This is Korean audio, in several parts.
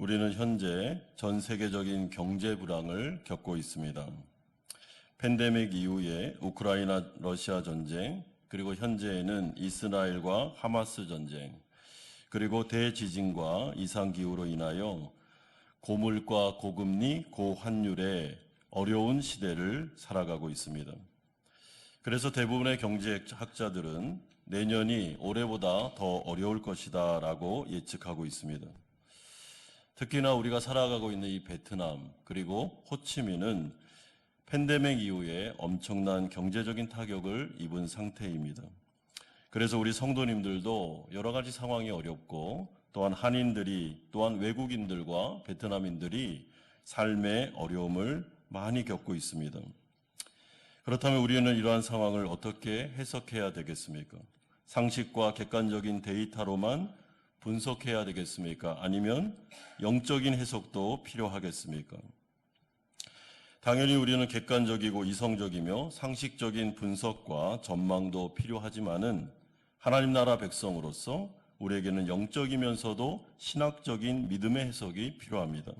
우리는 현재 전 세계적인 경제 불황을 겪고 있습니다. 팬데믹 이후에 우크라이나 러시아 전쟁, 그리고 현재에는 이스라엘과 하마스 전쟁, 그리고 대지진과 이상기후로 인하여 고물가, 고금리, 고환율의 어려운 시대를 살아가고 있습니다. 그래서 대부분의 경제학자들은 내년이 올해보다 더 어려울 것이다 라고 예측하고 있습니다. 특히나 우리가 살아가고 있는 이 베트남 그리고 호치민은 팬데믹 이후에 엄청난 경제적인 타격을 입은 상태입니다. 그래서 우리 성도님들도 여러 가지 상황이 어렵고 또한 한인들이 또한 외국인들과 베트남인들이 삶의 어려움을 많이 겪고 있습니다. 그렇다면 우리는 이러한 상황을 어떻게 해석해야 되겠습니까? 상식과 객관적인 데이터로만 분석해야 되겠습니까? 아니면 영적인 해석도 필요하겠습니까? 당연히 우리는 객관적이고 이성적이며 상식적인 분석과 전망도 필요하지만은 하나님 나라 백성으로서 우리에게는 영적이면서도 신학적인 믿음의 해석이 필요합니다.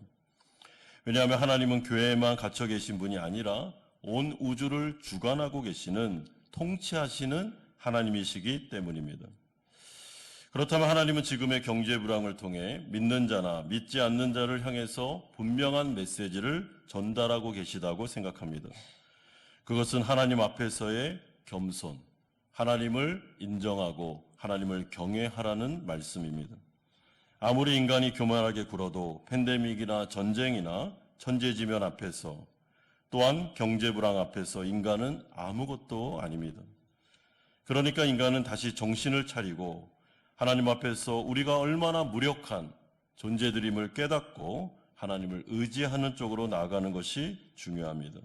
왜냐하면 하나님은 교회에만 갇혀 계신 분이 아니라 온 우주를 주관하고 계시는 통치하시는 하나님이시기 때문입니다. 그렇다면 하나님은 지금의 경제 불황을 통해 믿는 자나 믿지 않는 자를 향해서 분명한 메시지를 전달하고 계시다고 생각합니다. 그것은 하나님 앞에서의 겸손, 하나님을 인정하고 하나님을 경외하라는 말씀입니다. 아무리 인간이 교만하게 굴어도 팬데믹이나 전쟁이나 천재지변 앞에서 또한 경제 불황 앞에서 인간은 아무것도 아닙니다. 그러니까 인간은 다시 정신을 차리고 하나님 앞에서 우리가 얼마나 무력한 존재들임을 깨닫고 하나님을 의지하는 쪽으로 나아가는 것이 중요합니다.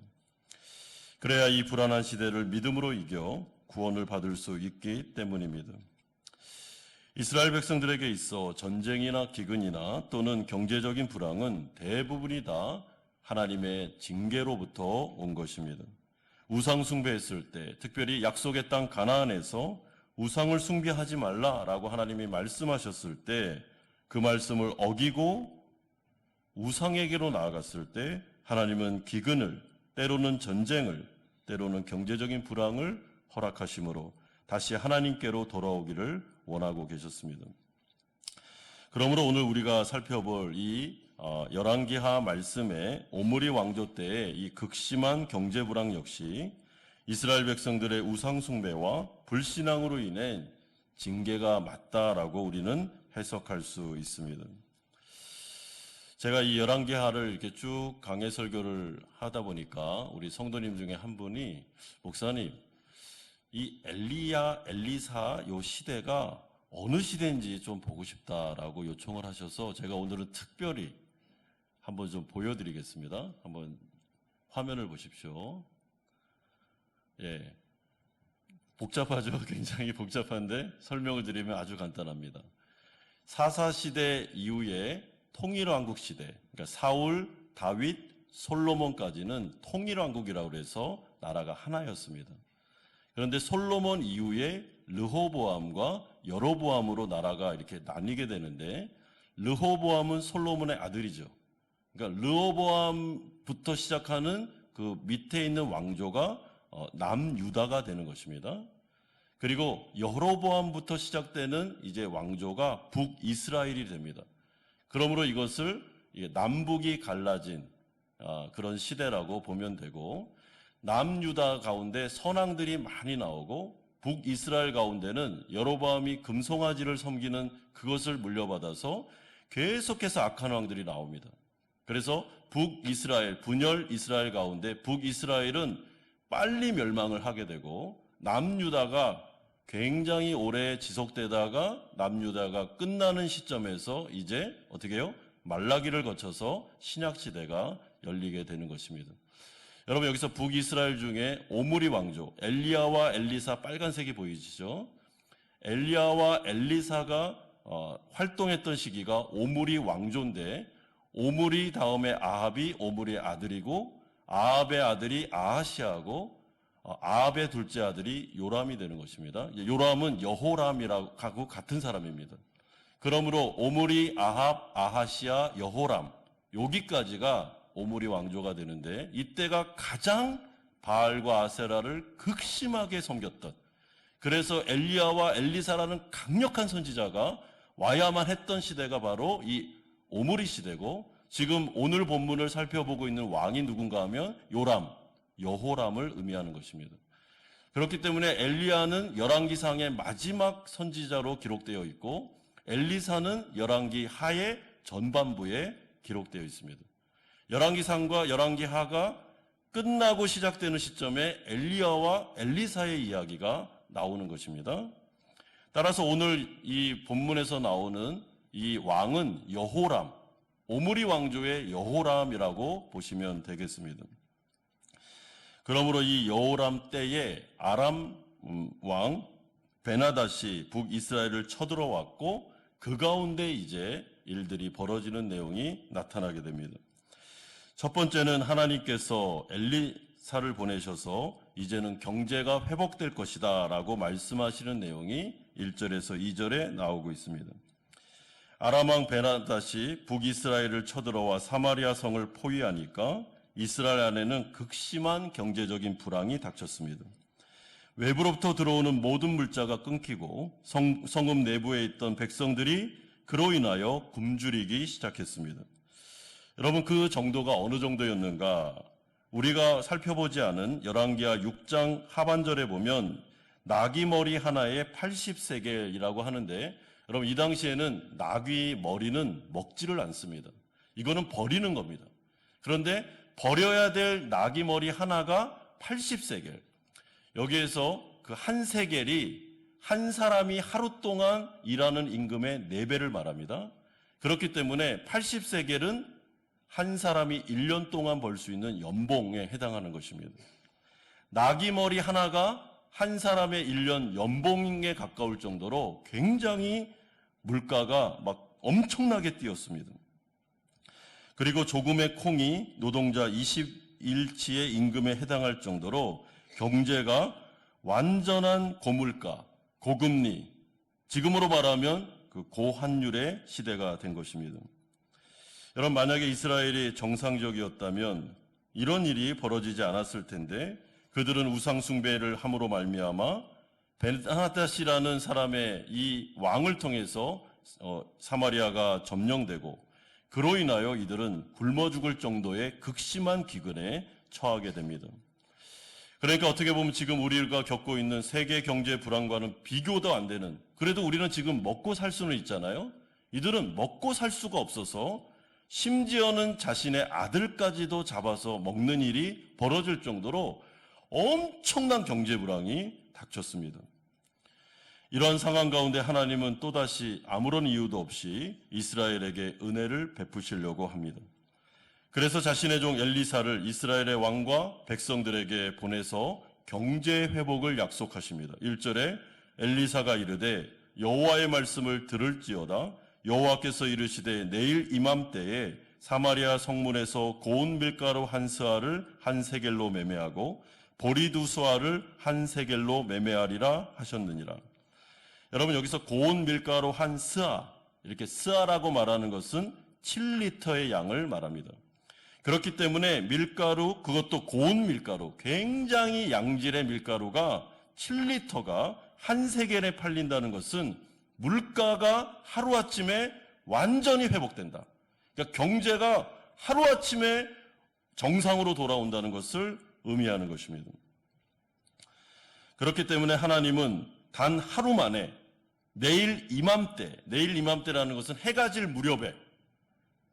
그래야 이 불안한 시대를 믿음으로 이겨 구원을 받을 수 있기 때문입니다. 이스라엘 백성들에게 있어 전쟁이나 기근이나 또는 경제적인 불황은 대부분이 다 하나님의 징계로부터 온 것입니다. 우상 숭배했을 때, 특별히 약속의 땅 가나안에서 우상을 숭배하지 말라라고 하나님이 말씀하셨을 때 그 말씀을 어기고 우상에게로 나아갔을 때 하나님은 기근을, 때로는 전쟁을, 때로는 경제적인 불황을 허락하심으로 다시 하나님께로 돌아오기를 원하고 계셨습니다. 그러므로 오늘 우리가 살펴볼 이 열왕기하 말씀의 오므리 왕조 때의 이 극심한 경제 불황 역시 이스라엘 백성들의 우상 숭배와 불신앙으로 인해 징계가 맞다라고 우리는 해석할 수 있습니다. 제가 이 열왕기하를 이렇게 쭉 강해 설교를 하다 보니까 우리 성도님 중에 한 분이 목사님, 이 엘리야, 엘리사 요 시대가 어느 시대인지 좀 보고 싶다라고 요청을 하셔서 제가 오늘은 특별히 한번 좀 보여드리겠습니다. 한번 화면을 보십시오. 예, 복잡하죠? 굉장히 복잡한데 설명을 드리면 아주 간단합니다. 사사시대 이후에 통일왕국 시대, 그러니까 사울, 다윗, 솔로몬까지는 통일왕국이라고 해서 나라가 하나였습니다. 그런데 솔로몬 이후에 르호보암과 여로보암으로 나라가 이렇게 나뉘게 되는데 르호보암은 솔로몬의 아들이죠. 그러니까 르호보암부터 시작하는 그 밑에 있는 왕조가 남유다가 되는 것입니다. 그리고 여로보암부터 시작되는 이제 왕조가 북이스라엘이 됩니다. 그러므로 이것을 남북이 갈라진 그런 시대라고 보면 되고, 남유다 가운데 선왕들이 많이 나오고 북이스라엘 가운데는 여로보암이 금송아지를 섬기는 그것을 물려받아서 계속해서 악한 왕들이 나옵니다. 그래서 북이스라엘, 분열 이스라엘 가운데 북이스라엘은 빨리 멸망을 하게 되고 남유다가 굉장히 오래 지속되다가 남유다가 끝나는 시점에서 이제 어떻게 해요? 말라기를 거쳐서 신약시대가 열리게 되는 것입니다. 여러분, 여기서 북이스라엘 중에 오므리 왕조, 엘리야와 엘리사, 빨간색이 보이시죠? 엘리야와 엘리사가 활동했던 시기가 오므리 왕조인데, 오므리 다음에 아합이 오므리의 아들이고, 아합의 아들이 아하시아고, 아합의 둘째 아들이 요람이 되는 것입니다. 요람은 여호람이라고 같은 사람입니다. 그러므로 오므리, 아합, 아하시아, 여호람 여기까지가 오므리 왕조가 되는데, 이때가 가장 바알과 아세라를 극심하게 섬겼던, 그래서 엘리야와 엘리사라는 강력한 선지자가 와야만 했던 시대가 바로 이 오므리 시대고, 지금 오늘 본문을 살펴보고 있는 왕이 누군가 하면 요람, 여호람을 의미하는 것입니다. 그렇기 때문에 엘리야는 열왕기상의 마지막 선지자로 기록되어 있고, 엘리사는 열왕기 하의 전반부에 기록되어 있습니다. 열왕기상과 열왕기하가 끝나고 시작되는 시점에 엘리야와 엘리사의 이야기가 나오는 것입니다. 따라서 오늘 이 본문에서 나오는 이 왕은 여호람, 오므리 왕조의 여호람이라고 보시면 되겠습니다. 그러므로 이 여호람 때에 아람 왕 베나닷이 북이스라엘을 쳐들어왔고, 그 가운데 이제 일들이 벌어지는 내용이 나타나게 됩니다. 첫 번째는 하나님께서 엘리사를 보내셔서 이제는 경제가 회복될 것이다 라고 말씀하시는 내용이 1절에서 2절에 나오고 있습니다. 아람 왕 베나닷이 북이스라엘을 쳐들어와 사마리아 성을 포위하니까 이스라엘 안에는 극심한 경제적인 불황이 닥쳤습니다. 외부로부터 들어오는 모든 물자가 끊기고 성읍 내부에 있던 백성들이 그로 인하여 굶주리기 시작했습니다. 여러분, 그 정도가 어느 정도였는가? 우리가 살펴보지 않은 열왕기하 6장 하반절에 보면 나귀 머리 하나에 80세겔이라고 하는데, 여러분, 이 당시에는 나귀 머리는 먹지를 않습니다. 이거는 버리는 겁니다. 그런데 버려야 될 나귀 머리 하나가 80세겔. 여기에서 그 한 세겔이 한 사람이 하루 동안 일하는 임금의 4배를 말합니다. 그렇기 때문에 80세겔은 한 사람이 1년 동안 벌 수 있는 연봉에 해당하는 것입니다. 나귀 머리 하나가 한 사람의 1년 연봉에 가까울 정도로 굉장히 물가가 막 엄청나게 뛰었습니다. 그리고 조금의 콩이 노동자 21치의 임금에 해당할 정도로 경제가 완전한 고물가, 고금리, 지금으로 말하면 그 고환율의 시대가 된 것입니다. 여러분, 만약에 이스라엘이 정상적이었다면 이런 일이 벌어지지 않았을 텐데, 그들은 우상 숭배를 함으로 말미암아 베나닷이라는 사람의 이 왕을 통해서 사마리아가 점령되고, 그로 인하여 이들은 굶어 죽을 정도의 극심한 기근에 처하게 됩니다. 그러니까 어떻게 보면 지금 우리가 겪고 있는 세계 경제 불황과는 비교도 안 되는, 그래도 우리는 지금 먹고 살 수는 있잖아요. 이들은 먹고 살 수가 없어서 심지어는 자신의 아들까지도 잡아서 먹는 일이 벌어질 정도로 엄청난 경제 불황이 닥쳤습니다. 이러한 상황 가운데 하나님은 또다시 아무런 이유도 없이 이스라엘에게 은혜를 베푸시려고 합니다. 그래서 자신의 종 엘리사를 이스라엘의 왕과 백성들에게 보내서 경제 회복을 약속하십니다. 1절에 엘리사가 이르되 여호와의 말씀을 들을지어다. 여호와께서 이르시되 내일 이맘때에 사마리아 성문에서 고운 밀가루 한 스아를 한 세겔로 매매하고 보리 두 스아를 한 세겔로 매매하리라 하셨느니라. 여러분, 여기서 고운 밀가루 한 스아, 이렇게 스아라고 말하는 것은 7리터의 양을 말합니다. 그렇기 때문에 밀가루, 그것도 고운 밀가루, 굉장히 양질의 밀가루가 7리터가 한 세겔에 팔린다는 것은 물가가 하루아침에 완전히 회복된다. 그러니까 경제가 하루아침에 정상으로 돌아온다는 것을 의미하는 것입니다. 그렇기 때문에 하나님은 단 하루 만에 내일 이맘때라는 것은 해가 질 무렵에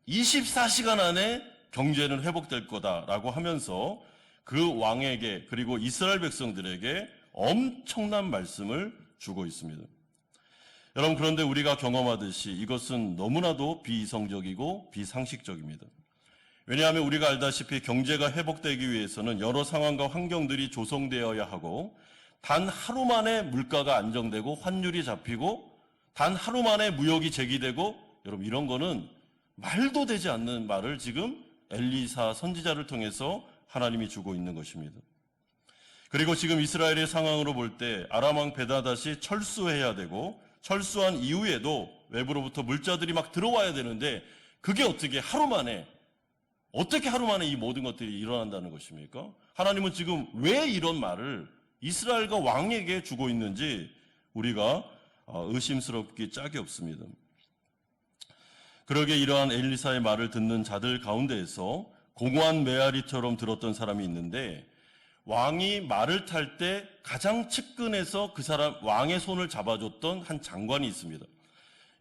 24시간 안에 경제는 회복될 거다라고 하면서 그 왕에게, 그리고 이스라엘 백성들에게 엄청난 말씀을 주고 있습니다. 여러분, 그런데 우리가 경험하듯이 이것은 너무나도 비이성적이고 비상식적입니다. 왜냐하면 우리가 알다시피 경제가 회복되기 위해서는 여러 상황과 환경들이 조성되어야 하고, 단 하루 만에 물가가 안정되고 환율이 잡히고, 단 하루 만에 무역이 재기되고, 여러분, 이런 거는 말도 되지 않는 말을 지금 엘리사 선지자를 통해서 하나님이 주고 있는 것입니다. 그리고 지금 이스라엘의 상황으로 볼 때 아람 왕 베나닷이 철수해야 되고 철수한 이후에도 외부로부터 물자들이 막 들어와야 되는데 그게 어떻게 하루 만에 이 모든 것들이 일어난다는 것입니까? 하나님은 지금 왜 이런 말을 이스라엘과 왕에게 주고 있는지 우리가 의심스럽기 짝이 없습니다. 그러게 이러한 엘리사의 말을 듣는 자들 가운데에서 공허한 메아리처럼 들었던 사람이 있는데 왕이 말을 탈 때 가장 측근에서 그 사람 왕의 손을 잡아줬던 한 장관이 있습니다.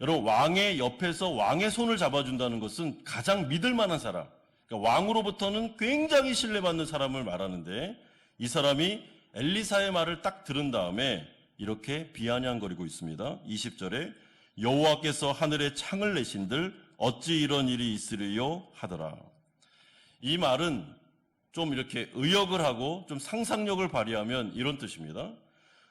여러분, 왕의 옆에서 왕의 손을 잡아준다는 것은 가장 믿을 만한 사람, 그러니까 왕으로부터는 굉장히 신뢰받는 사람을 말하는데 이 사람이 엘리사의 말을 딱 들은 다음에 이렇게 비아냥거리고 있습니다. 20절에 여호와께서 하늘에 창을 내신들 어찌 이런 일이 있으리요 하더라. 이 말은 좀 이렇게 의역을 하고 좀 상상력을 발휘하면 이런 뜻입니다.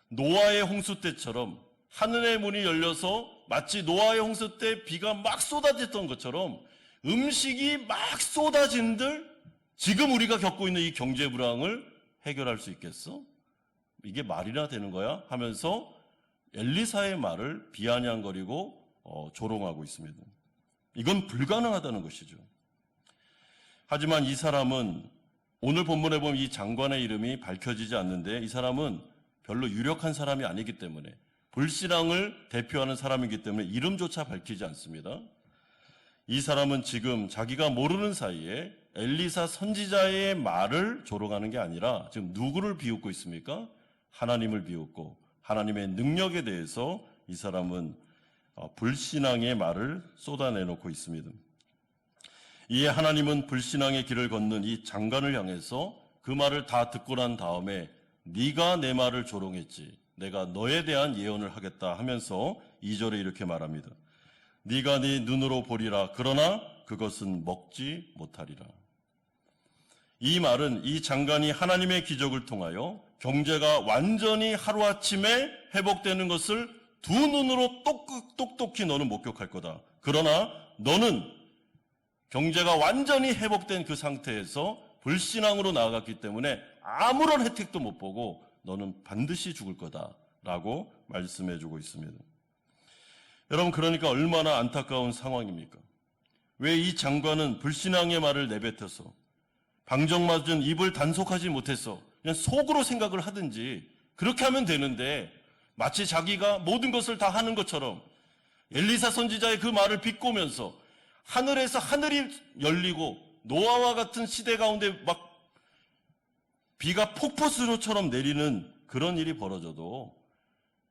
노아의 홍수 때처럼 하늘의 문이 열려서 마치 노아의 홍수 때 비가 막 쏟아졌던 것처럼 음식이 막 쏟아진들 지금 우리가 겪고 있는 이 경제 불황을 해결할 수 있겠어? 이게 말이나 되는 거야? 하면서 엘리사의 말을 비아냥거리고 조롱하고 있습니다. 이건 불가능하다는 것이죠. 하지만 이 사람은 오늘 본문에 보면 이 장관의 이름이 밝혀지지 않는데 이 사람은 별로 유력한 사람이 아니기 때문에 불신앙을 대표하는 사람이기 때문에 이름조차 밝히지 않습니다. 이 사람은 지금 자기가 모르는 사이에 엘리사 선지자의 말을 조롱하는 게 아니라 지금 누구를 비웃고 있습니까? 하나님을 비웃고 하나님의 능력에 대해서 이 사람은 불신앙의 말을 쏟아내놓고 있습니다. 이에 하나님은 불신앙의 길을 걷는 이 장관을 향해서 그 말을 다 듣고 난 다음에 네가 내 말을 조롱했지, 내가 너에 대한 예언을 하겠다 하면서 2절에 이렇게 말합니다. 네가 네 눈으로 보리라 그러나 그것은 먹지 못하리라. 이 말은 이 장관이 하나님의 기적을 통하여 경제가 완전히 하루아침에 회복되는 것을 두 눈으로 똑똑히 너는 목격할 거다. 그러나 너는 경제가 완전히 회복된 그 상태에서 불신앙으로 나아갔기 때문에 아무런 혜택도 못 보고 너는 반드시 죽을 거다라고 말씀해 주고 있습니다. 여러분, 그러니까 얼마나 안타까운 상황입니까? 왜 이 장관은 불신앙의 말을 내뱉어서 방정맞은 입을 단속하지 못해서 그냥 속으로 생각을 하든지 그렇게 하면 되는데 마치 자기가 모든 것을 다 하는 것처럼 엘리사 선지자의 그 말을 비꼬면서 하늘에서 하늘이 열리고 노아와 같은 시대 가운데 막 비가 폭포수로처럼 내리는 그런 일이 벌어져도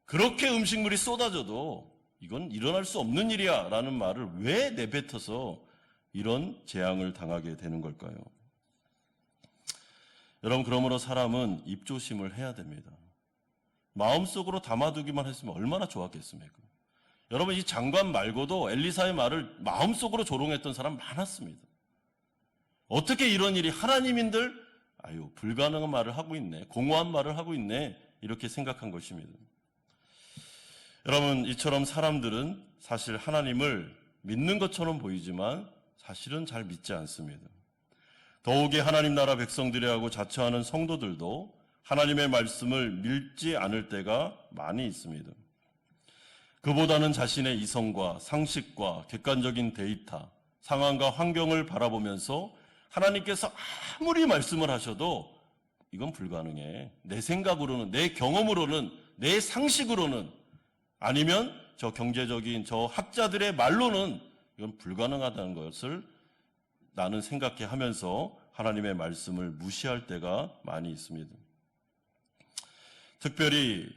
그렇게 음식물이 쏟아져도 이건 일어날 수 없는 일이야 라는 말을 왜 내뱉어서 이런 재앙을 당하게 되는 걸까요? 여러분, 그러므로 사람은 입조심을 해야 됩니다. 마음속으로 담아두기만 했으면 얼마나 좋았겠습니까? 여러분, 이 장관 말고도 엘리사의 말을 마음속으로 조롱했던 사람 많았습니다. 어떻게 이런 일이 하나님인들 불가능한 말을 하고 있네, 공허한 말을 하고 있네 이렇게 생각한 것입니다. 여러분, 이처럼 사람들은 사실 하나님을 믿는 것처럼 보이지만 사실은 잘 믿지 않습니다. 더욱이 하나님 나라 백성들이라고 자처하는 성도들도 하나님의 말씀을 믿지 않을 때가 많이 있습니다. 그보다는 자신의 이성과 상식과 객관적인 데이터, 상황과 환경을 바라보면서 하나님께서 아무리 말씀을 하셔도 이건 불가능해. 내 생각으로는, 내 경험으로는, 내 상식으로는, 아니면 저 경제적인 저 학자들의 말로는 이건 불가능하다는 것을 나는 생각해 하면서 하나님의 말씀을 무시할 때가 많이 있습니다. 특별히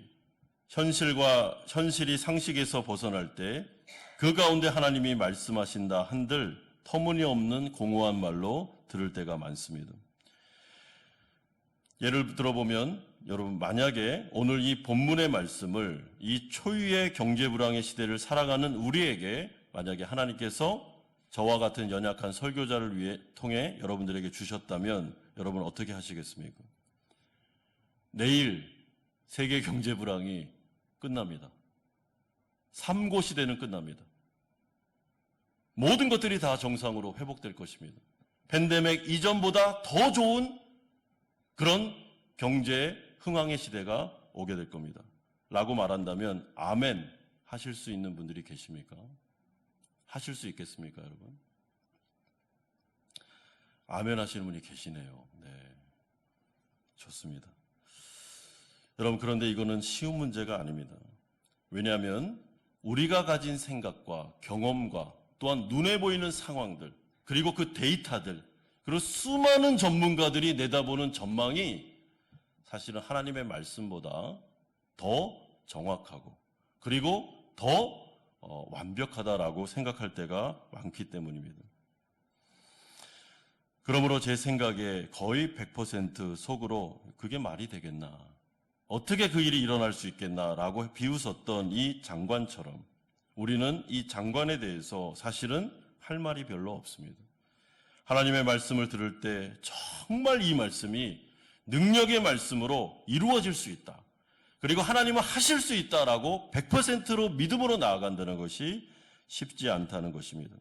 현실이 상식에서 벗어날 때 그 가운데 하나님이 말씀하신다 한들 터무니없는 공허한 말로 들을 때가 많습니다. 예를 들어보면 여러분, 만약에 오늘 이 본문의 말씀을 이 초유의 경제불황의 시대를 살아가는 우리에게 만약에 하나님께서 저와 같은 연약한 설교자를 통해 여러분들에게 주셨다면 여러분 어떻게 하시겠습니까? 내일 세계 경제 불황이 끝납니다. 삼고 시대는 끝납니다. 모든 것들이 다 정상으로 회복될 것입니다. 팬데믹 이전보다 더 좋은 그런 경제 흥황의 시대가 오게 될 겁니다. 라고 말한다면 아멘 하실 수 있는 분들이 계십니까? 하실 수 있겠습니까, 여러분? 아멘 하시는 분이 계시네요. 네, 좋습니다. 여러분, 그런데 이거는 쉬운 문제가 아닙니다. 왜냐하면 우리가 가진 생각과 경험과 또한 눈에 보이는 상황들, 그리고 그 데이터들, 그리고 수많은 전문가들이 내다보는 전망이 사실은 하나님의 말씀보다 더 정확하고 그리고 더 완벽하다라고 생각할 때가 많기 때문입니다. 그러므로 제 생각에 거의 100% 속으로 그게 말이 되겠나, 어떻게 그 일이 일어날 수 있겠나라고 비웃었던 이 장관처럼 우리는 이 장관에 대해서 사실은 할 말이 별로 없습니다. 하나님의 말씀을 들을 때 정말 이 말씀이 능력의 말씀으로 이루어질 수 있다, 그리고 하나님은 하실 수 있다라고 100%로 믿음으로 나아간다는 것이 쉽지 않다는 것입니다.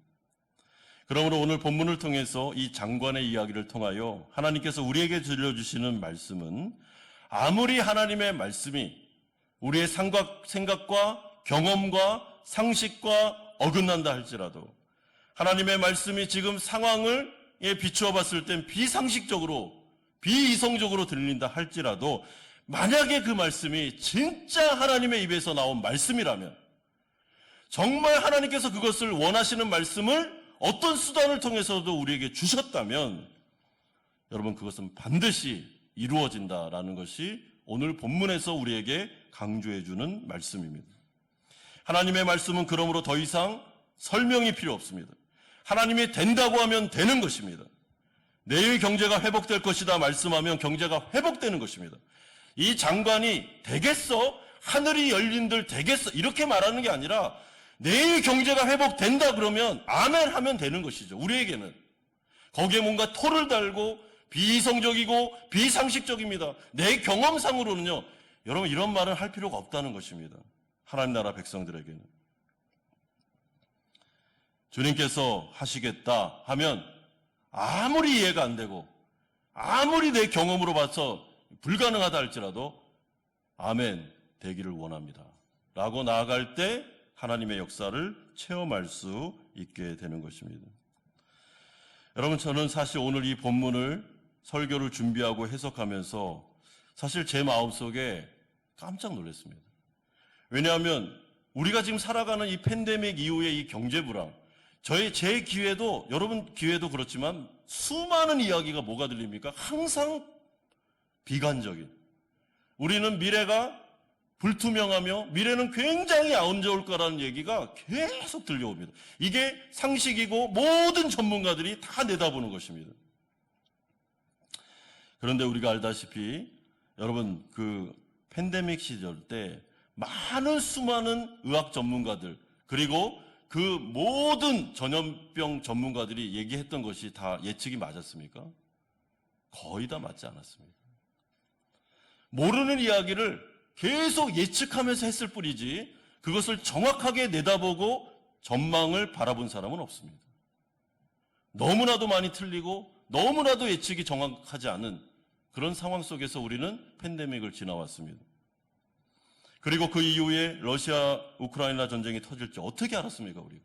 그러므로 오늘 본문을 통해서 이 장관의 이야기를 통하여 하나님께서 우리에게 들려주시는 말씀은 아무리 하나님의 말씀이 우리의 생각과 경험과 상식과 어긋난다 할지라도, 하나님의 말씀이 지금 상황을 비추어 봤을 땐 비상식적으로 비이성적으로 들린다 할지라도, 만약에 그 말씀이 진짜 하나님의 입에서 나온 말씀이라면, 정말 하나님께서 그것을 원하시는 말씀을 어떤 수단을 통해서도 우리에게 주셨다면 여러분, 그것은 반드시 이루어진다라는 것이 오늘 본문에서 우리에게 강조해 주는 말씀입니다. 하나님의 말씀은 그러므로 더 이상 설명이 필요 없습니다. 하나님이 된다고 하면 되는 것입니다. 내일 경제가 회복될 것이다 말씀하면 경제가 회복되는 것입니다. 이 장관이 되겠어? 하늘이 열린들 되겠어? 이렇게 말하는 게 아니라 내일 경제가 회복된다 그러면 아멘 하면 되는 것이죠. 우리에게는 거기에 뭔가 토를 달고 비이성적이고 비상식적입니다. 내 경험상으로는요, 여러분, 이런 말은 할 필요가 없다는 것입니다. 하나님 나라 백성들에게는 주님께서 하시겠다 하면 아무리 이해가 안 되고 아무리 내 경험으로 봐서 불가능하다 할지라도 아멘 되기를 원합니다 라고 나아갈 때 하나님의 역사를 체험할 수 있게 되는 것입니다. 여러분, 저는 사실 오늘 이 본문을 설교를 준비하고 해석하면서 사실 제 마음속에 깜짝 놀랐습니다. 왜냐하면 우리가 지금 살아가는 이 팬데믹 이후의 이 경제 불황, 제 귀에도, 여러분 귀에도 그렇지만 수많은 이야기가 뭐가 들립니까? 항상 비관적인, 우리는 미래가 불투명하며 미래는 굉장히 안 좋을 거라는 얘기가 계속 들려옵니다. 이게 상식이고 모든 전문가들이 다 내다보는 것입니다. 그런데 우리가 알다시피 여러분, 그 팬데믹 시절 때 많은 수많은 의학 전문가들, 그리고 그 모든 전염병 전문가들이 얘기했던 것이 다 예측이 맞았습니까? 거의 다 맞지 않았습니다. 모르는 이야기를 계속 예측하면서 했을 뿐이지 그것을 정확하게 내다보고 전망을 바라본 사람은 없습니다. 너무나도 많이 틀리고 너무나도 예측이 정확하지 않은 그런 상황 속에서 우리는 팬데믹을 지나왔습니다. 그리고 그 이후에 러시아 우크라이나 전쟁이 터질지 어떻게 알았습니까, 우리가?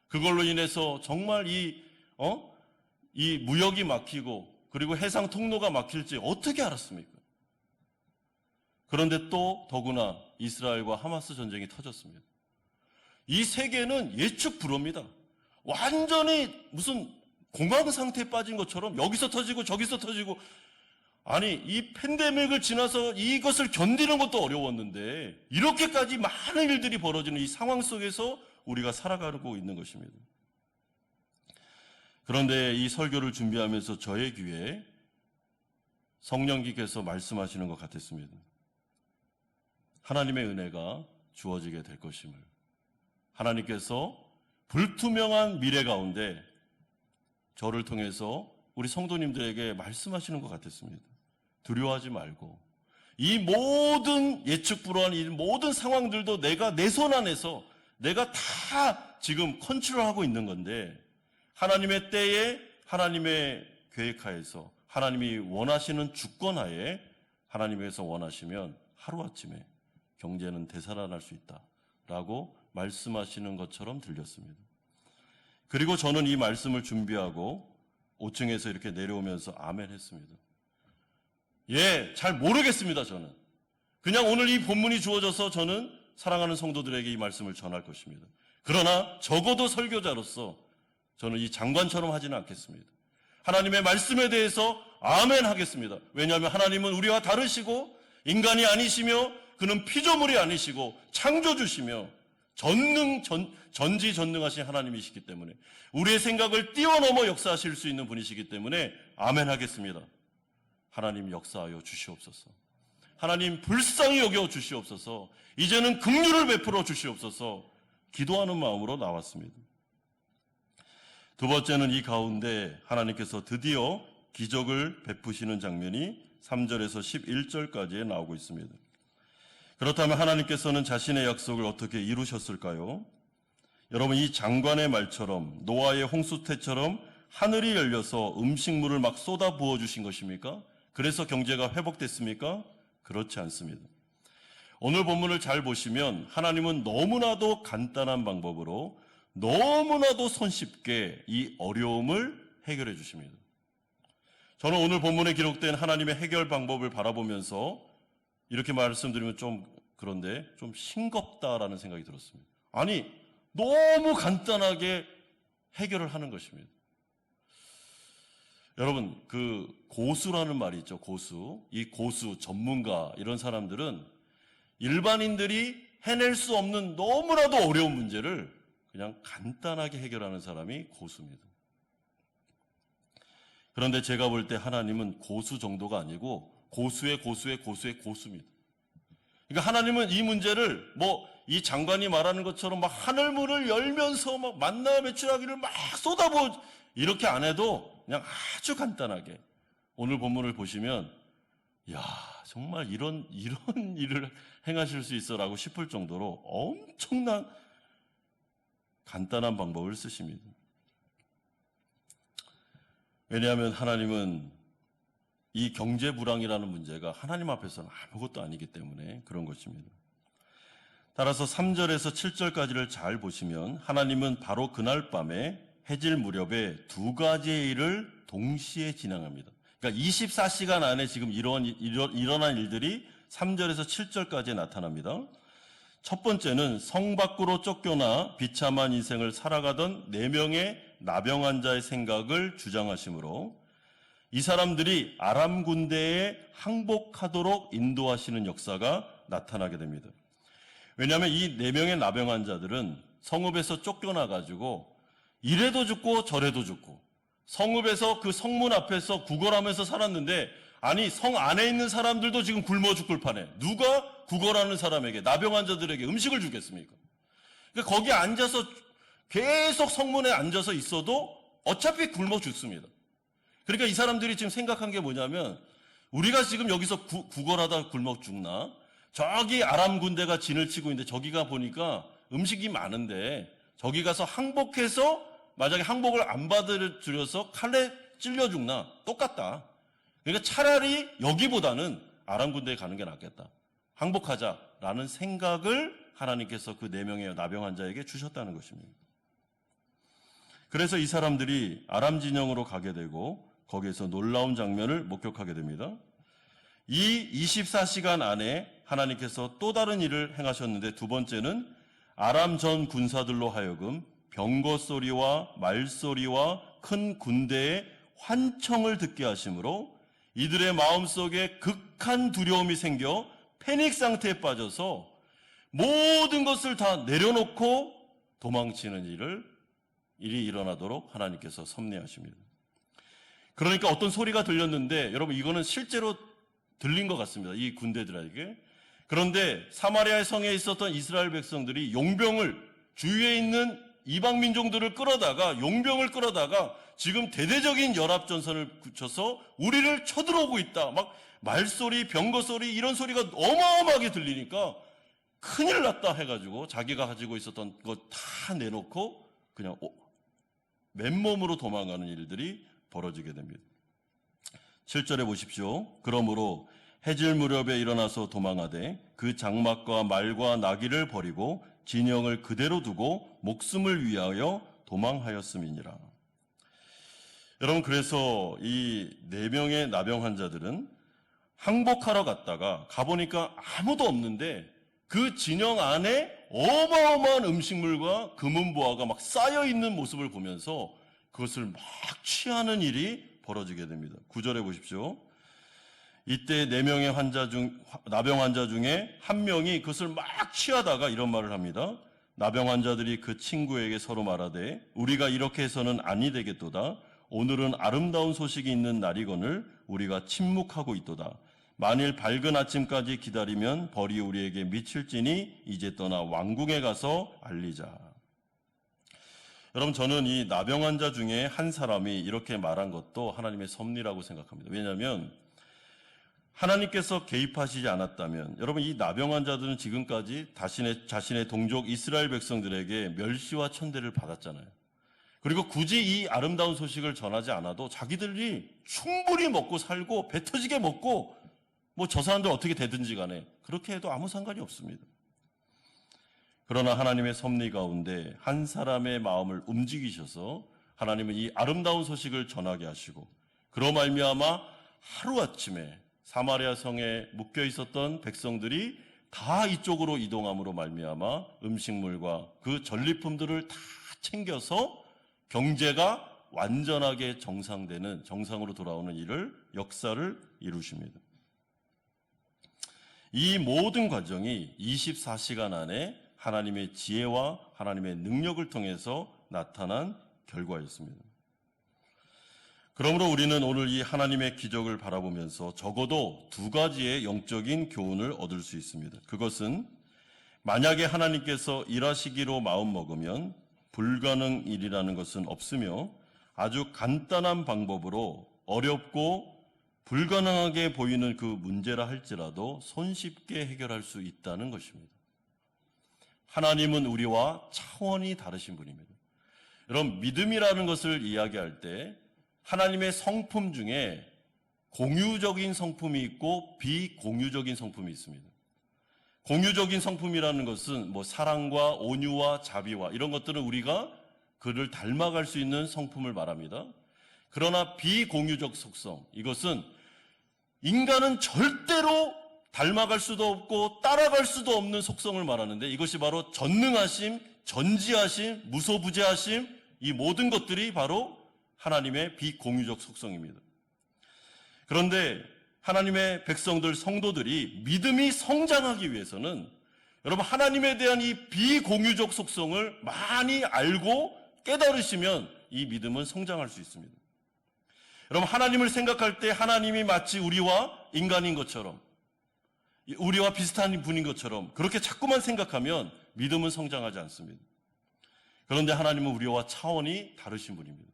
그걸로 인해서 정말 이 무역이 막히고 그리고 해상 통로가 막힐지 어떻게 알았습니까? 그런데 또 더구나 이스라엘과 하마스 전쟁이 터졌습니다. 이 세계는 예측 불허입니다. 완전히 무슨 공황 상태에 빠진 것처럼 여기서 터지고 저기서 터지고, 아니 이 팬데믹을 지나서 이것을 견디는 것도 어려웠는데 이렇게까지 많은 일들이 벌어지는 이 상황 속에서 우리가 살아가고 있는 것입니다. 그런데 이 설교를 준비하면서 저의 귀에 성령님께서 말씀하시는 것 같았습니다. 하나님의 은혜가 주어지게 될 것임을, 하나님께서 불투명한 미래 가운데 저를 통해서 우리 성도님들에게 말씀하시는 것 같았습니다. 두려워하지 말고, 이 모든 예측 불허한 이 모든 상황들도 내가 내 손 안에서 내가 다 지금 컨트롤하고 있는 건데, 하나님의 때에 하나님의 계획하에서 하나님이 원하시는 주권하에 하나님께서 원하시면 하루아침에 경제는 되살아날 수 있다. 라고 말씀하시는 것처럼 들렸습니다. 그리고 저는 이 말씀을 준비하고 5층에서 이렇게 내려오면서 아멘 했습니다. 잘 모르겠습니다, 저는. 그냥 오늘 이 본문이 주어져서 저는 사랑하는 성도들에게 이 말씀을 전할 것입니다. 그러나 적어도 설교자로서 저는 이 장관처럼 하지는 않겠습니다. 하나님의 말씀에 대해서 아멘 하겠습니다. 왜냐하면 하나님은 우리와 다르시고 인간이 아니시며 그는 피조물이 아니시고 창조주시며 전지전능하신 하나님이시기 때문에 우리의 생각을 뛰어넘어 역사하실 수 있는 분이시기 때문에 아멘 하겠습니다. 하나님 역사하여 주시옵소서. 하나님 불쌍히 여겨 주시옵소서. 이제는 긍휼을 베풀어 주시옵소서. 기도하는 마음으로 나왔습니다. 두 번째는 이 가운데 하나님께서 드디어 기적을 베푸시는 장면이 3절에서 11절까지에 나오고 있습니다. 그렇다면 하나님께서는 자신의 약속을 어떻게 이루셨을까요? 여러분, 이 장관의 말처럼 노아의 홍수태처럼 하늘이 열려서 음식물을 막 쏟아 부어주신 것입니까? 그래서 경제가 회복됐습니까? 그렇지 않습니다. 오늘 본문을 잘 보시면 하나님은 너무나도 간단한 방법으로 너무나도 손쉽게 이 어려움을 해결해 주십니다. 저는 오늘 본문에 기록된 하나님의 해결 방법을 바라보면서 이렇게 말씀드리면 좀 그런데 좀 싱겁다라는 생각이 들었습니다. 아니, 너무 간단하게 해결을 하는 것입니다. 여러분, 그 고수라는 말이 있죠. 고수. 이 고수, 전문가 이런 사람들은 일반인들이 해낼 수 없는 너무나도 어려운 문제를 그냥 간단하게 해결하는 사람이 고수입니다. 그런데 제가 볼 때 하나님은 고수 정도가 아니고 고수의 고수의 고수의 고수입니다. 그러니까 하나님은 이 문제를 이 장관이 말하는 것처럼 막 하늘문을 열면서 막 만나 메추라기를 막 쏟아부어 이렇게 안 해도 그냥 아주 간단하게 오늘 본문을 보시면 정말 이런 일을 행하실 수 있어라고 싶을 정도로 엄청난 간단한 방법을 쓰십니다. 왜냐하면 하나님은 이 경제 불황이라는 문제가 하나님 앞에서는 아무것도 아니기 때문에 그런 것입니다. 따라서 3절에서 7절까지를 잘 보시면 하나님은 바로 그날 밤에 해질 무렵에 두 가지의 일을 동시에 진행합니다. 그러니까 24시간 안에 지금 일어난 일들이 3절에서 7절까지에 나타납니다. 첫 번째는 성 밖으로 쫓겨나 비참한 인생을 살아가던 4명의 나병 환자의 생각을 주장하시므로 이 사람들이 아람 군대에 항복하도록 인도하시는 역사가 나타나게 됩니다. 왜냐하면 이 4명의 나병 환자들은 성읍에서 쫓겨나가지고 이래도 죽고 저래도 죽고 성읍에서 그 성문 앞에서 구걸하면서 살았는데 아니 성 안에 있는 사람들도 지금 굶어 죽을 판에 누가 구걸하는 사람에게 나병 환자들에게 음식을 주겠습니까? 그러니까 거기 앉아서 계속 성문에 앉아서 있어도 어차피 굶어 죽습니다. 그러니까 이 사람들이 지금 생각한 게 뭐냐면 우리가 지금 여기서 구걸하다 굶어 죽나? 저기 아람 군대가 진을 치고 있는데 저기가 보니까 음식이 많은데 저기 가서 항복해서 만약에 항복을 안 받아들여서 칼에 찔려 죽나? 똑같다. 그러니까 차라리 여기보다는 아람 군대에 가는 게 낫겠다. 항복하자라는 생각을 하나님께서 그 4명의 나병 환자에게 주셨다는 것입니다. 그래서 이 사람들이 아람 진영으로 가게 되고 거기에서 놀라운 장면을 목격하게 됩니다. 이 24시간 안에 하나님께서 또 다른 일을 행하셨는데 두 번째는 아람 전 군사들로 하여금 병거 소리와 말소리와 큰 군대의 환청을 듣게 하심으로 이들의 마음속에 극한 두려움이 생겨 패닉 상태에 빠져서 모든 것을 다 내려놓고 도망치는 일이 일어나도록 하나님께서 섭리하십니다. 그러니까 어떤 소리가 들렸는데 여러분 이거는 실제로 들린 것 같습니다. 이 군대들에게. 그런데 사마리아 성에 있었던 이스라엘 백성들이 용병을 주위에 있는 이방 민족들을 용병을 끌어다가 지금 대대적인 연합전선을 굳혀서 우리를 쳐들어오고 있다. 막 말소리, 병거소리 이런 소리가 어마어마하게 들리니까 큰일 났다 해가지고 자기가 가지고 있었던 것 다 내놓고 그냥 맨몸으로 도망가는 일들이 벌어지게 됩니다. 7절에 보십시오. 그러므로 해질 무렵에 일어나서 도망하되 그 장막과 말과 나귀를 버리고 진영을 그대로 두고 목숨을 위하여 도망하였음이니라. 여러분, 그래서 이 4명의 나병 환자들은 항복하러 갔다가 가보니까 아무도 없는데 그 진영 안에 어마어마한 음식물과 금은보화가 막 쌓여있는 모습을 보면서 그것을 막 취하는 일이 벌어지게 됩니다. 9절에 보십시오. 이때 4명의 나병 환자 중에 한 명이 그것을 막 취하다가 이런 말을 합니다. 나병 환자들이 그 친구에게 서로 말하되 우리가 이렇게 해서는 아니 되겠도다. 오늘은 아름다운 소식이 있는 날이거늘 우리가 침묵하고 있도다. 만일 밝은 아침까지 기다리면 벌이 우리에게 미칠지니 이제 떠나 왕궁에 가서 알리자. 여러분, 저는 이 나병 환자 중에 한 사람이 이렇게 말한 것도 하나님의 섭리라고 생각합니다. 왜냐하면 하나님께서 개입하시지 않았다면, 여러분, 이 나병 환자들은 지금까지 자신의 동족 이스라엘 백성들에게 멸시와 천대를 받았잖아요. 그리고 굳이 이 아름다운 소식을 전하지 않아도 자기들이 충분히 먹고 살고 배 터지게 먹고 뭐 저 사람들 어떻게 되든지 간에 그렇게 해도 아무 상관이 없습니다. 그러나 하나님의 섭리 가운데 한 사람의 마음을 움직이셔서 하나님은 이 아름다운 소식을 전하게 하시고, 그로 말미암아 하루아침에 사마리아 성에 묶여 있었던 백성들이 다 이쪽으로 이동함으로 말미암아 음식물과 그 전리품들을 다 챙겨서 경제가 완전하게 정상으로 돌아오는 역사를 이루십니다. 이 모든 과정이 24시간 안에 하나님의 지혜와 하나님의 능력을 통해서 나타난 결과였습니다. 그러므로 우리는 오늘 이 하나님의 기적을 바라보면서 적어도 2가지의 영적인 교훈을 얻을 수 있습니다. 그것은 만약에 하나님께서 일하시기로 마음먹으면 불가능 일이라는 것은 없으며 아주 간단한 방법으로 어렵고 불가능하게 보이는 그 문제라 할지라도 손쉽게 해결할 수 있다는 것입니다. 하나님은 우리와 차원이 다르신 분입니다. 여러분, 믿음이라는 것을 이야기할 때 하나님의 성품 중에 공유적인 성품이 있고 비공유적인 성품이 있습니다. 공유적인 성품이라는 것은 뭐 사랑과 온유와 자비와 이런 것들은 우리가 그를 닮아갈 수 있는 성품을 말합니다. 그러나 비공유적 속성, 이것은 인간은 절대로 닮아갈 수도 없고 따라갈 수도 없는 속성을 말하는데, 이것이 바로 전능하심, 전지하심, 무소부재하심, 이 모든 것들이 바로 하나님의 비공유적 속성입니다. 그런데 하나님의 백성들, 성도들이 믿음이 성장하기 위해서는 여러분, 하나님에 대한 이 비공유적 속성을 많이 알고 깨달으시면 이 믿음은 성장할 수 있습니다. 여러분, 하나님을 생각할 때 하나님이 마치 우리와 인간인 것처럼, 우리와 비슷한 분인 것처럼 그렇게 자꾸만 생각하면 믿음은 성장하지 않습니다. 그런데 하나님은 우리와 차원이 다르신 분입니다.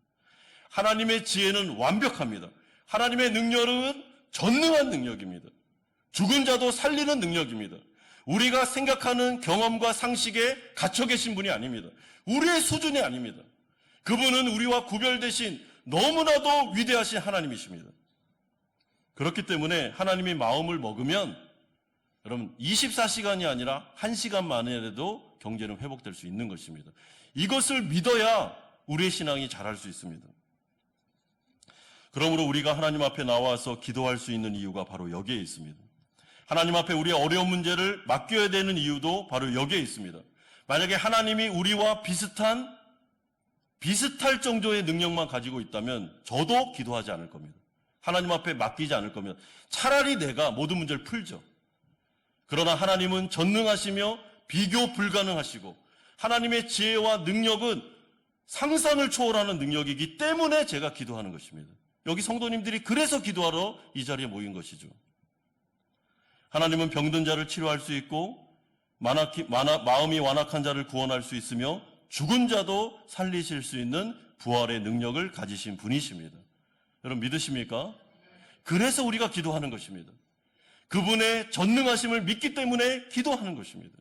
하나님의 지혜는 완벽합니다. 하나님의 능력은 전능한 능력입니다. 죽은 자도 살리는 능력입니다. 우리가 생각하는 경험과 상식에 갇혀 계신 분이 아닙니다. 우리의 수준이 아닙니다. 그분은 우리와 구별되신 너무나도 위대하신 하나님이십니다. 그렇기 때문에 하나님의 마음을 먹으면 여러분 24시간이 아니라 1시간 만에라도 경제는 회복될 수 있는 것입니다. 이것을 믿어야 우리의 신앙이 자랄 수 있습니다. 그러므로 우리가 하나님 앞에 나와서 기도할 수 있는 이유가 바로 여기에 있습니다. 하나님 앞에 우리의 어려운 문제를 맡겨야 되는 이유도 바로 여기에 있습니다. 만약에 하나님이 우리와 비슷할 정도의 능력만 가지고 있다면 저도 기도하지 않을 겁니다. 하나님 앞에 맡기지 않을 겁니다. 차라리 내가 모든 문제를 풀죠. 그러나 하나님은 전능하시며 비교 불가능하시고 하나님의 지혜와 능력은 상상을 초월하는 능력이기 때문에 제가 기도하는 것입니다. 여기 성도님들이 그래서 기도하러 이 자리에 모인 것이죠. 하나님은 병든 자를 치료할 수 있고 마음이 완악한 자를 구원할 수 있으며 죽은 자도 살리실 수 있는 부활의 능력을 가지신 분이십니다. 여러분 믿으십니까? 그래서 우리가 기도하는 것입니다. 그분의 전능하심을 믿기 때문에 기도하는 것입니다.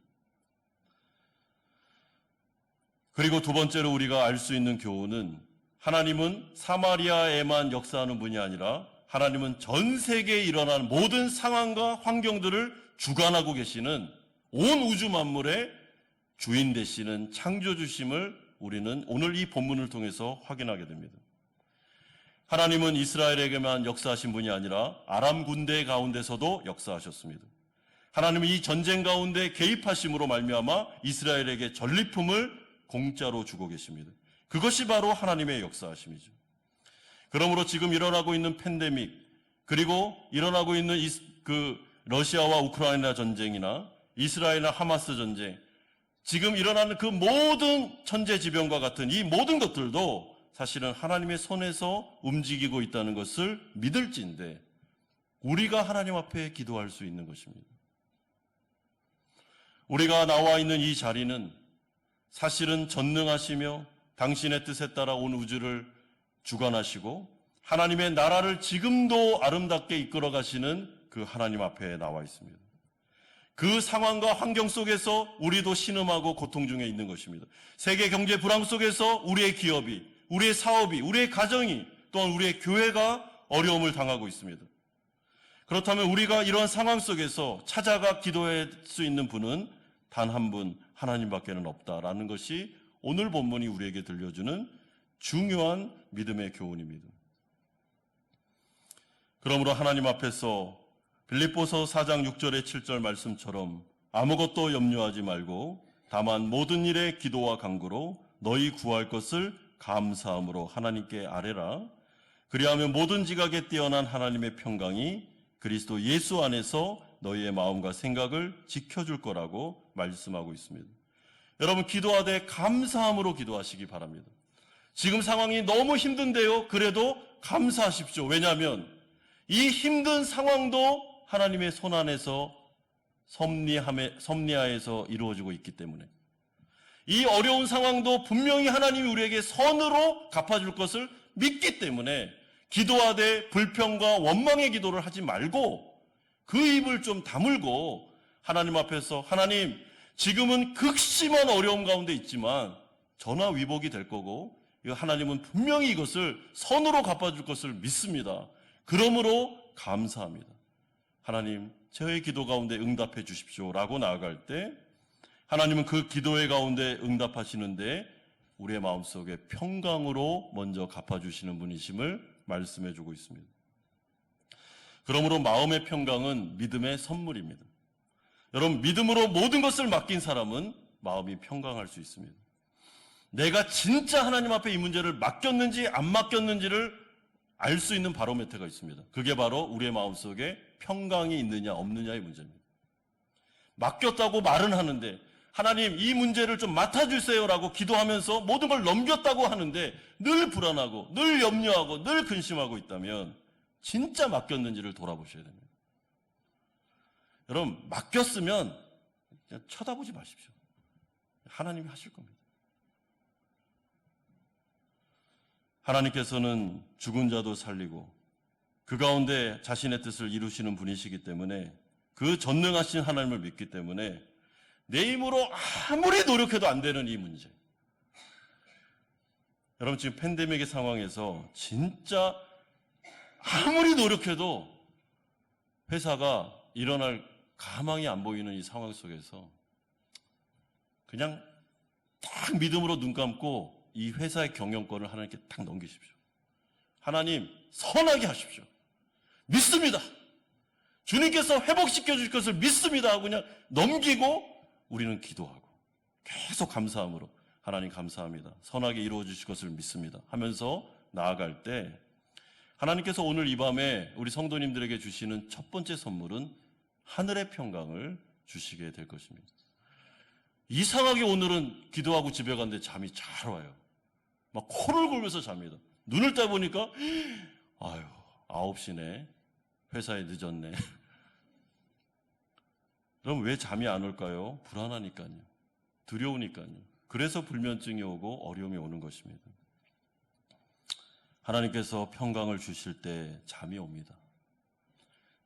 그리고 두 번째로 우리가 알 수 있는 교훈은 하나님은 사마리아에만 역사하는 분이 아니라 하나님은 전 세계에 일어난 모든 상황과 환경들을 주관하고 계시는 온 우주 만물의 주인 되시는 창조주심을 우리는 오늘 이 본문을 통해서 확인하게 됩니다. 하나님은 이스라엘에게만 역사하신 분이 아니라 아람 군대 가운데서도 역사하셨습니다. 하나님은 이 전쟁 가운데 개입하심으로 말미암아 이스라엘에게 전리품을 공짜로 주고 계십니다. 그것이 바로 하나님의 역사하심이죠. 그러므로 지금 일어나고 있는 팬데믹, 그리고 일어나고 있는 러시아와 우크라이나 전쟁이나 이스라엘이나 하마스 전쟁, 지금 일어나는 그 모든 천재지변과 같은 이 모든 것들도 사실은 하나님의 손에서 움직이고 있다는 것을 믿을지인데 우리가 하나님 앞에 기도할 수 있는 것입니다. 우리가 나와 있는 이 자리는 사실은 전능하시며 당신의 뜻에 따라 온 우주를 주관하시고 하나님의 나라를 지금도 아름답게 이끌어 가시는 그 하나님 앞에 나와 있습니다. 그 상황과 환경 속에서 우리도 신음하고 고통 중에 있는 것입니다. 세계 경제 불황 속에서 우리의 기업이, 우리의 사업이, 우리의 가정이, 또한 우리의 교회가 어려움을 당하고 있습니다. 그렇다면 우리가 이러한 상황 속에서 찾아가 기도할 수 있는 분은 단 한 분, 하나님밖에는 없다라는 것이 오늘 본문이 우리에게 들려주는 중요한 믿음의 교훈입니다. 그러므로 하나님 앞에서 빌립보서 4장 6절의 7절 말씀처럼 아무것도 염려하지 말고 다만 모든 일에 기도와 간구로 너희 구할 것을 감사함으로 하나님께 아뢰라. 그리하면 모든 지각에 뛰어난 하나님의 평강이 그리스도 예수 안에서 너희의 마음과 생각을 지켜줄 거라고 말씀하고 있습니다. 여러분, 기도하되 감사함으로 기도하시기 바랍니다. 지금 상황이 너무 힘든데요. 그래도 감사하십시오. 왜냐하면 이 힘든 상황도 하나님의 손 안에서 섭리하에서 이루어지고 있기 때문에 이 어려운 상황도 분명히 하나님이 우리에게 선으로 갚아줄 것을 믿기 때문에 기도하되 불평과 원망의 기도를 하지 말고 그 입을 좀 다물고 하나님 앞에서 하나님, 지금은 극심한 어려움 가운데 있지만 전화위복이 될 거고 하나님은 분명히 이것을 선으로 갚아줄 것을 믿습니다. 그러므로 감사합니다. 하나님, 저의 기도 가운데 응답해 주십시오 라고 나아갈 때 하나님은 그 기도의 가운데 응답하시는데 우리의 마음속에 평강으로 먼저 갚아주시는 분이심을 말씀해 주고 있습니다. 그러므로 마음의 평강은 믿음의 선물입니다. 여러분, 믿음으로 모든 것을 맡긴 사람은 마음이 평강할 수 있습니다. 내가 진짜 하나님 앞에 이 문제를 맡겼는지 안 맡겼는지를 알 수 있는 바로메터가 있습니다. 그게 바로 우리의 마음속에 평강이 있느냐 없느냐의 문제입니다. 맡겼다고 말은 하는데 하나님 이 문제를 좀 맡아주세요라고 기도하면서 모든 걸 넘겼다고 하는데 늘 불안하고 늘 염려하고 늘 근심하고 있다면 진짜 맡겼는지를 돌아보셔야 됩니다. 여러분, 맡겼으면 그냥 쳐다보지 마십시오. 하나님이 하실 겁니다. 하나님께서는 죽은 자도 살리고 그 가운데 자신의 뜻을 이루시는 분이시기 때문에 그 전능하신 하나님을 믿기 때문에 내 힘으로 아무리 노력해도 안 되는 이 문제. 여러분, 지금 팬데믹의 상황에서 진짜 아무리 노력해도 회사가 일어날 가망이 안 보이는 이 상황 속에서 그냥 딱 믿음으로 눈 감고 이 회사의 경영권을 하나님께 딱 넘기십시오. 하나님, 선하게 하십시오. 믿습니다. 주님께서 회복시켜 주실 것을 믿습니다 하고 그냥 넘기고 우리는 기도하고 계속 감사함으로 하나님 감사합니다. 선하게 이루어 주실 것을 믿습니다 하면서 나아갈 때 하나님께서 오늘 이 밤에 우리 성도님들에게 주시는 첫 번째 선물은 하늘의 평강을 주시게 될 것입니다. 이상하게 오늘은 기도하고 집에 갔는데 잠이 잘 와요. 막 코를 골면서 잡니다. 눈을 떠보니까 9시네. 회사에 늦었네. 그럼 왜 잠이 안 올까요? 불안하니까요. 두려우니까요. 그래서 불면증이 오고 어려움이 오는 것입니다. 하나님께서 평강을 주실 때 잠이 옵니다.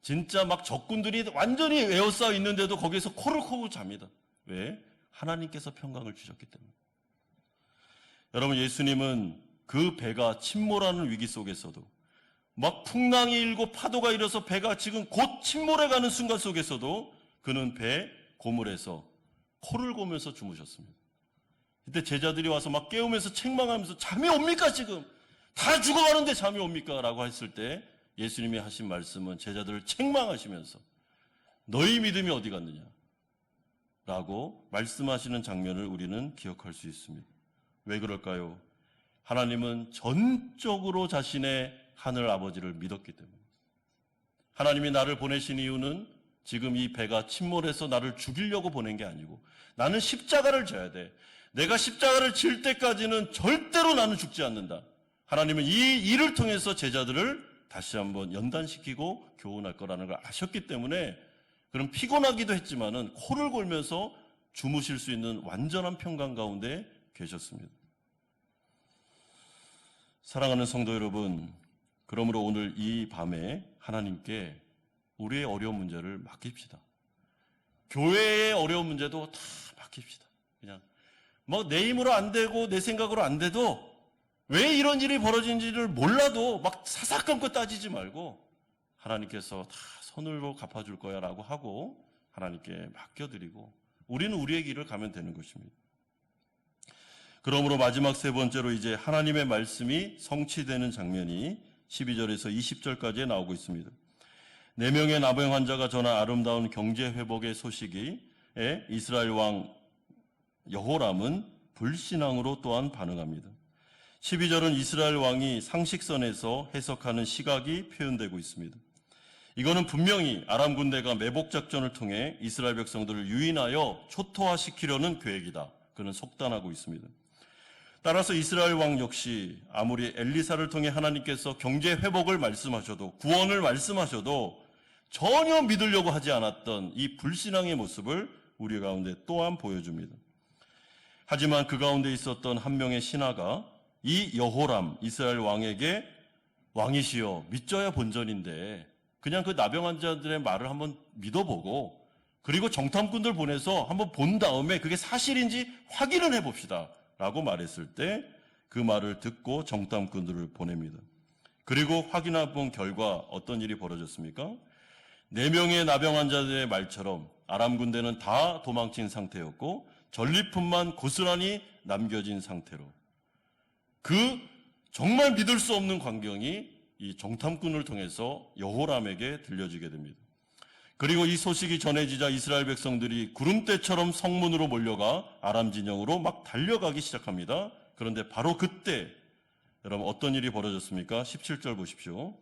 진짜 막 적군들이 완전히 에워싸여 있는데도 거기에서 코를 코고 잡니다. 왜? 하나님께서 평강을 주셨기 때문에. 여러분, 예수님은 그 배가 침몰하는 위기 속에서도 막 풍랑이 일고 파도가 일어서 배가 지금 곧 침몰해가는 순간 속에서도 그는 배 고물에서 코를 고면서 주무셨습니다. 그때 제자들이 와서 막 깨우면서 책망하면서 잠이 옵니까 지금? 다 죽어가는데 잠이 옵니까? 라고 했을 때 예수님이 하신 말씀은 제자들을 책망하시면서 너희 믿음이 어디 갔느냐? 라고 말씀하시는 장면을 우리는 기억할 수 있습니다. 왜 그럴까요? 하나님은 전적으로 자신의 하늘 아버지를 믿었기 때문입니다. 하나님이 나를 보내신 이유는 지금 이 배가 침몰해서 나를 죽이려고 보낸 게 아니고 나는 십자가를 져야 돼. 내가 십자가를 질 때까지는 절대로 나는 죽지 않는다. 하나님은 이 일을 통해서 제자들을 다시 한번 연단시키고 교훈할 거라는 걸 아셨기 때문에 그럼 피곤하기도 했지만은 코를 골면서 주무실 수 있는 완전한 평강 가운데 계셨습니다. 사랑하는 성도 여러분, 그러므로 오늘 이 밤에 하나님께 우리의 어려운 문제를 맡깁시다. 교회의 어려운 문제도 다 맡깁시다. 그냥 뭐 내 힘으로 안 되고 내 생각으로 안 돼도 왜 이런 일이 벌어진지를 몰라도 막 사사건건 따지지 말고 하나님께서 다 선으로 갚아줄 거야 라고 하고 하나님께 맡겨드리고 우리는 우리의 길을 가면 되는 것입니다. 그러므로 마지막 세 번째로 이제 하나님의 말씀이 성취되는 장면이 12절에서 20절까지 나오고 있습니다. 4명의 나병 환자가 전한 아름다운 경제 회복의 소식이 이스라엘 왕 여호람은 불신앙으로 또한 반응합니다. 12절은 이스라엘 왕이 상식선에서 해석하는 시각이 표현되고 있습니다. 이거는 분명히 아람 군대가 매복 작전을 통해 이스라엘 백성들을 유인하여 초토화시키려는 계획이다. 그는 속단하고 있습니다. 따라서 이스라엘 왕 역시 아무리 엘리사를 통해 하나님께서 경제 회복을 말씀하셔도 구원을 말씀하셔도 전혀 믿으려고 하지 않았던 이 불신앙의 모습을 우리 가운데 또한 보여줍니다. 하지만 그 가운데 있었던 한 명의 신하가 이 여호람 이스라엘 왕에게 왕이시여 믿져야 본전인데 그냥 그 나병 환자들의 말을 한번 믿어보고 그리고 정탐꾼들 보내서 한번 본 다음에 그게 사실인지 확인을 해봅시다 라고 말했을 때 그 말을 듣고 정탐꾼들을 보냅니다. 그리고 확인해 본 결과 어떤 일이 벌어졌습니까? 4명의 나병 환자들의 말처럼 아람 군대는 다 도망친 상태였고 전리품만 고스란히 남겨진 상태로 그 정말 믿을 수 없는 광경이 이 정탐꾼을 통해서 여호람에게 들려지게 됩니다. 그리고 이 소식이 전해지자 이스라엘 백성들이 구름대처럼 성문으로 몰려가 아람 진영으로 막 달려가기 시작합니다. 그런데 바로 그때 여러분 어떤 일이 벌어졌습니까? 17절 보십시오.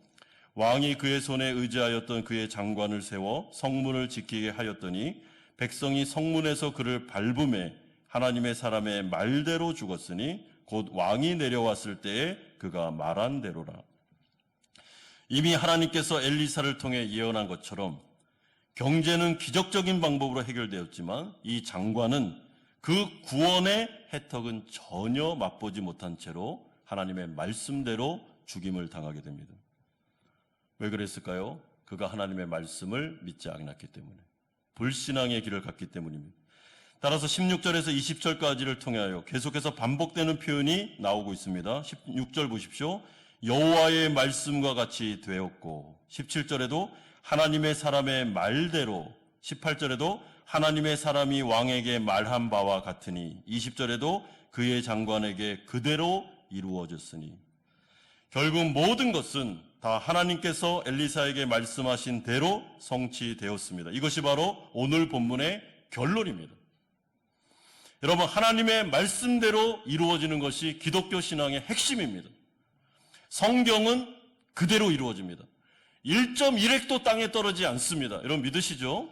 왕이 그의 손에 의지하였던 그의 장관을 세워 성문을 지키게 하였더니 백성이 성문에서 그를 밟음에 하나님의 사람의 말대로 죽었으니 곧 왕이 내려왔을 때에 그가 말한 대로라. 이미 하나님께서 엘리사를 통해 예언한 것처럼 경제는 기적적인 방법으로 해결되었지만 이 장관은 그 구원의 혜택은 전혀 맛보지 못한 채로 하나님의 말씀대로 죽임을 당하게 됩니다. 왜 그랬을까요? 그가 하나님의 말씀을 믿지 않았기 때문에 불신앙의 길을 갔기 때문입니다. 따라서 16절에서 20절까지를 통하여 계속해서 반복되는 표현이 나오고 있습니다. 16절 보십시오. 여호와의 말씀과 같이 되었고 17절에도 하나님의 사람의 말대로 18절에도 하나님의 사람이 왕에게 말한 바와 같으니 20절에도 그의 장관에게 그대로 이루어졌으니 결국 모든 것은 다 하나님께서 엘리사에게 말씀하신 대로 성취되었습니다. 이것이 바로 오늘 본문의 결론입니다. 여러분 하나님의 말씀대로 이루어지는 것이 기독교 신앙의 핵심입니다. 성경은 그대로 이루어집니다. 1.1획도 땅에 떨어지지 않습니다. 여러분 믿으시죠?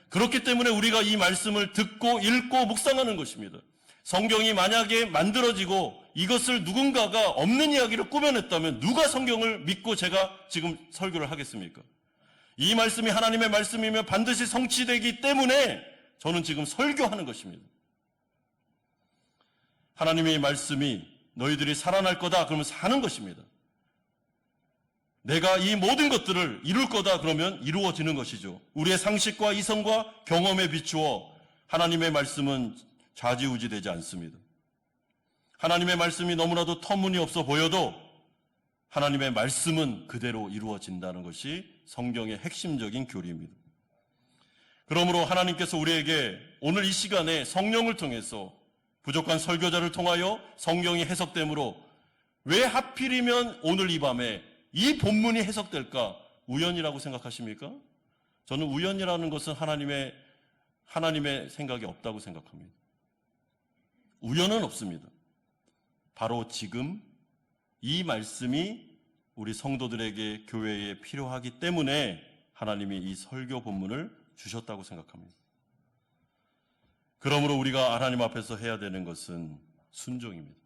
그렇기 때문에 우리가 이 말씀을 듣고 읽고 묵상하는 것입니다. 성경이 만약에 만들어지고 이것을 누군가가 없는 이야기를 꾸며냈다면 누가 성경을 믿고 제가 지금 설교를 하겠습니까? 이 말씀이 하나님의 말씀이면 반드시 성취되기 때문에 저는 지금 설교하는 것입니다. 하나님의 말씀이 너희들이 살아날 거다 그러면 사는 것입니다. 내가 이 모든 것들을 이룰 거다 그러면 이루어지는 것이죠. 우리의 상식과 이성과 경험에 비추어 하나님의 말씀은 좌지우지되지 않습니다. 하나님의 말씀이 너무나도 터무니없어 보여도 하나님의 말씀은 그대로 이루어진다는 것이 성경의 핵심적인 교리입니다. 그러므로 하나님께서 우리에게 오늘 이 시간에 성령을 통해서 부족한 설교자를 통하여 성경이 해석되므로 왜 하필이면 오늘 이 밤에 이 본문이 해석될까? 우연이라고 생각하십니까? 저는 우연이라는 것은 하나님의 생각이 없다고 생각합니다. 우연은 없습니다. 바로 지금 이 말씀이 우리 성도들에게 교회에 필요하기 때문에 하나님이 이 설교 본문을 주셨다고 생각합니다. 그러므로 우리가 하나님 앞에서 해야 되는 것은 순종입니다.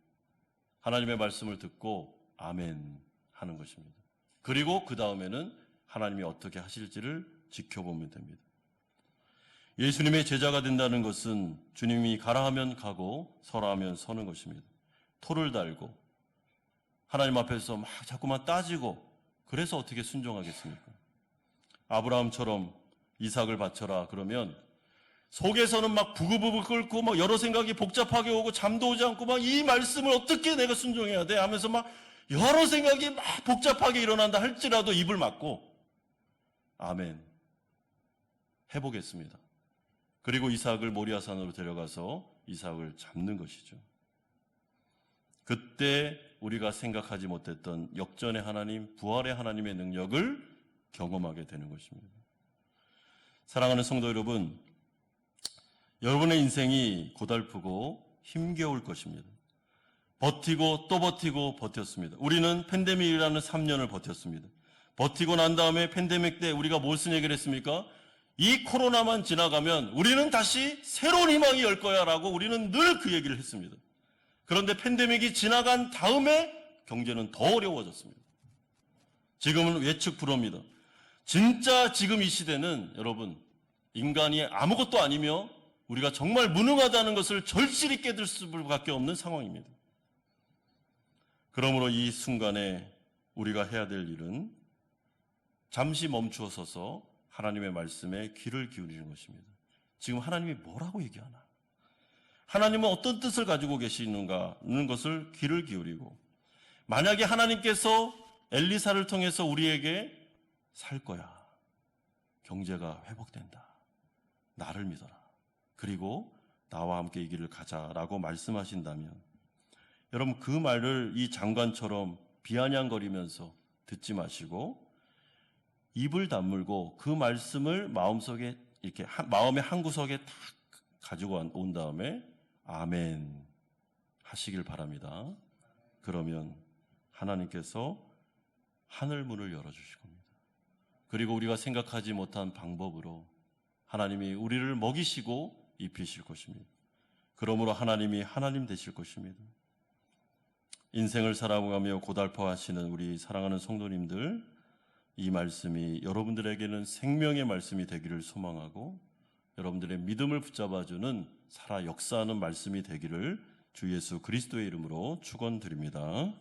하나님의 말씀을 듣고 아멘 하는 것입니다. 그리고 그 다음에는 하나님이 어떻게 하실지를 지켜보면 됩니다. 예수님의 제자가 된다는 것은 주님이 가라 하면 가고 서라 하면 서는 것입니다. 토를 달고 하나님 앞에서 막 자꾸만 따지고 그래서 어떻게 순종하겠습니까? 아브라함처럼 이삭을 바쳐라 그러면 속에서는 막 부글부글 끓고 막 여러 생각이 복잡하게 오고 잠도 오지 않고 막 이 말씀을 어떻게 내가 순종해야 돼 하면서 막 여러 생각이 막 복잡하게 일어난다 할지라도 입을 막고 아멘 해보겠습니다. 그리고 이삭을 모리아산으로 데려가서 이삭을 잡는 것이죠. 그때 우리가 생각하지 못했던 역전의 하나님, 부활의 하나님의 능력을 경험하게 되는 것입니다. 사랑하는 성도 여러분, 여러분의 인생이 고달프고 힘겨울 것입니다. 버티고 또 버티고 버텼습니다. 우리는 팬데믹이라는 3년을 버텼습니다. 버티고 난 다음에 팬데믹 때 우리가 무슨 얘기를 했습니까? 이 코로나만 지나가면 우리는 다시 새로운 희망이 열 거야 라고 우리는 늘 그 얘기를 했습니다. 그런데 팬데믹이 지나간 다음에 경제는 더 어려워졌습니다. 지금은 예측 불허입니다. 진짜 지금 이 시대는 여러분 인간이 아무것도 아니며 우리가 정말 무능하다는 것을 절실히 깨달을 수밖에 없는 상황입니다. 그러므로 이 순간에 우리가 해야 될 일은 잠시 멈추어 서서 하나님의 말씀에 귀를 기울이는 것입니다. 지금 하나님이 뭐라고 얘기하나? 하나님은 어떤 뜻을 가지고 계시는가 하는 것을 귀를 기울이고 만약에 하나님께서 엘리사를 통해서 우리에게 살 거야. 경제가 회복된다. 나를 믿어라. 그리고 나와 함께 이 길을 가자라고 말씀하신다면 여러분 그 말을 이 장관처럼 비아냥거리면서 듣지 마시고 입을 다물고 그 말씀을 마음속에 이렇게 마음의 한 구석에 딱 가지고 온 다음에 아멘 하시길 바랍니다. 그러면 하나님께서 하늘 문을 열어주실 겁니다. 그리고 우리가 생각하지 못한 방법으로 하나님이 우리를 먹이시고 입히실 것입니다. 그러므로 하나님이 하나님 되실 것입니다. 인생을 살아가며 고달퍼하시는 우리 사랑하는 성도님들, 이 말씀이 여러분들에게는 생명의 말씀이 되기를 소망하고 여러분들의 믿음을 붙잡아주는 살아 역사하는 말씀이 되기를 주 예수 그리스도의 이름으로 축원드립니다.